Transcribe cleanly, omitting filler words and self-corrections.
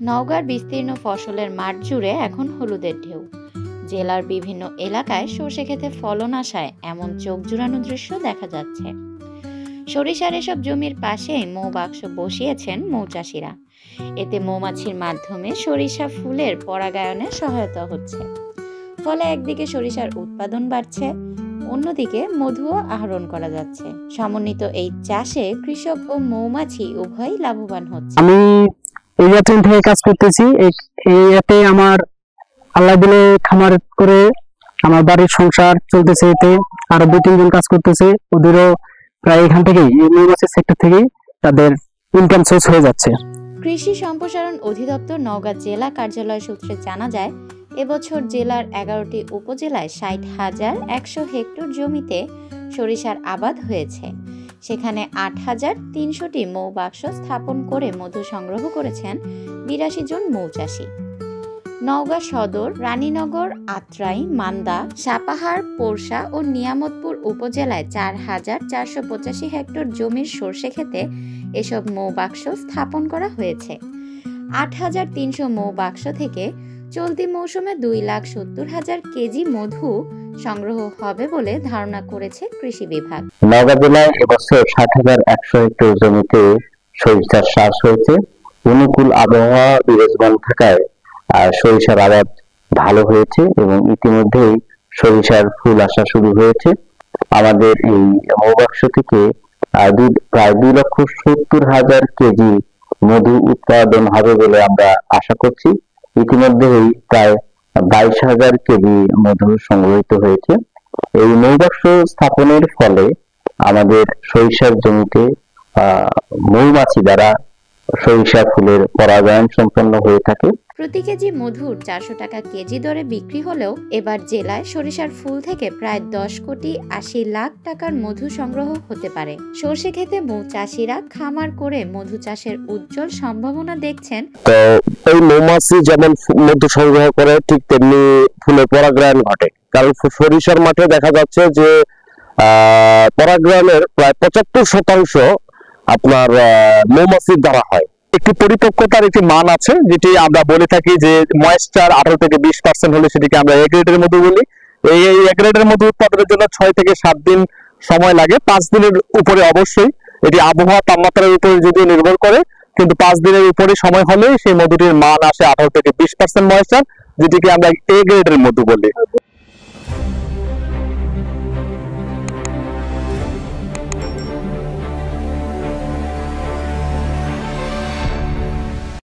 নওগাঁর বিস্তীর্ণ ফসলের মাঠ জুড়ে এখন হলুদের ঢেউ। জেলার বিভিন্ন এলাকায় সর্ষে ক্ষেতে ফলন আসায় এমন চোখ জুড়ানো দৃশ্য দেখা যাচ্ছে। সরিষার এসব জমির পাশেই মৌ বাক্স বসিয়েছেন মৌচাষীরা। এতে মৌমাছির মাধ্যমে সরিষা ফুলের পরাগায়নে সহায়তা হচ্ছে। ফলে একদিকে সরিষার উৎপাদন বাড়ছে, অন্যদিকে মধুও আহরণ করা যাচ্ছে। সমন্বিত এই চাষে কৃষক ও মৌমাছি উভয়ই লাভবান হচ্ছে। আমি এই থেকে কাজ করতেছি। এতে আমার আল্লাহ দিলে খামার করে আমার বাড়ির সংসার চলতেছে। এতে আরো 2-3 জন কাজ করতেছে, ওদেরও প্রায় এখান থেকেই মৌমাছির সেক্টর থেকেই তাদের ইনকাম সোর্স হয়ে যাচ্ছে। কৃষি সম্প্রসারণ অধিদপ্তর নওগাঁ জেলা কার্যালয় সূত্রে জানা যায়, এবছর জেলার 11টি উপজেলায় 60,100 হেক্টর জমিতে সরিষার আবাদ হয়েছে। সেখানে 8,300টি মৌবাক্স স্থাপন করে মধু সংগ্রহ করেছেন 82 জন মৌচাষী। নওগাঁ সদর, রানীনগর, আত্রাই, মান্দা, সাপাহার, পোরশা ও নিয়ামতপুর উপজেলায় 4,485 হেক্টর জমির সর্ষে ক্ষেতে এসব মৌবাক্স স্থাপন করা হয়েছে। 8,300 মৌবাক্স থেকে চলতি মৌসুমে 2,70,000 কেজি মধু সংগ্রহ হবে বলে ধারণা করেছে কৃষি বিভাগ। নওগাঁ জেলায় এবছর 60,100 হেক্টর জমিতে সরিষার চাষ হয়েছে। অনুকূল আবহাওয়া বিরাজমান থাকায় সরিষার আবাদ ভালো হয়েছে এবং ইতিমধ্যেই সরিষার ফুল আসা শুরু হয়েছে। আমাদের এই মৌবাক্স থেকে প্রায় 2,70,000 কেজি মধু উৎপাদন হবে বলে আমরা আশা করছি। ইতিমধ্যেই প্রায় 22,000 কেজি মধু সংগ্রহিত হয়েছে। এই মৌবাক্স স্থাপনের ফলে আমাদের সরিষার জমিতে মৌমাছি দ্বারা সরিষা ফুলের পরাগায়ন সম্পন্ন হয়ে থাকে। প্রতি কেজি মধুর 400 টাকা কেজি দরে বিক্রি হলেও এবার জেলায় সরিষার ফুল থেকে প্রায় 10,80,00,000 টাকার মধু সংগ্রহ হতে পারে। সর্ষে ক্ষেতে মৌচাষীরা খামার করে মধু চাষের উজ্জ্বল সম্ভাবনা দেখছেন। তো এই মৌমাছি যেমন মধু সংগ্রহ করে, ঠিক তেমনি ফুলের পরাগায়ন ঘটে। কারণ সরিষার মাঠে দেখা যাচ্ছে যে পরাগায়নের প্রায় 75% আপনার মৌমাছির দ্বারা হয়। একটি পরিপক্কতার একটি মান আছে, যেটি আমরা বলে থাকি যে ময়েশ্চার 18 থেকে 20% হলে সেটিকে আমরা এ গ্রেডের মধু বলি। এই এ গ্রেডের মধু উৎপাদনের জন্য 6 থেকে 7 দিন সময় লাগে। 5 দিনের উপরে অবশ্যই, এটি আবহাওয়া তাপমাত্রার উপরে যদিও নির্ভর করে, কিন্তু 5 দিনের উপরে সময় হলে সেই মধুটির মান আসে 18 থেকে 20% ময়েশ্চার, যেটিকে আমরা এ গ্রেডের মধু বলি।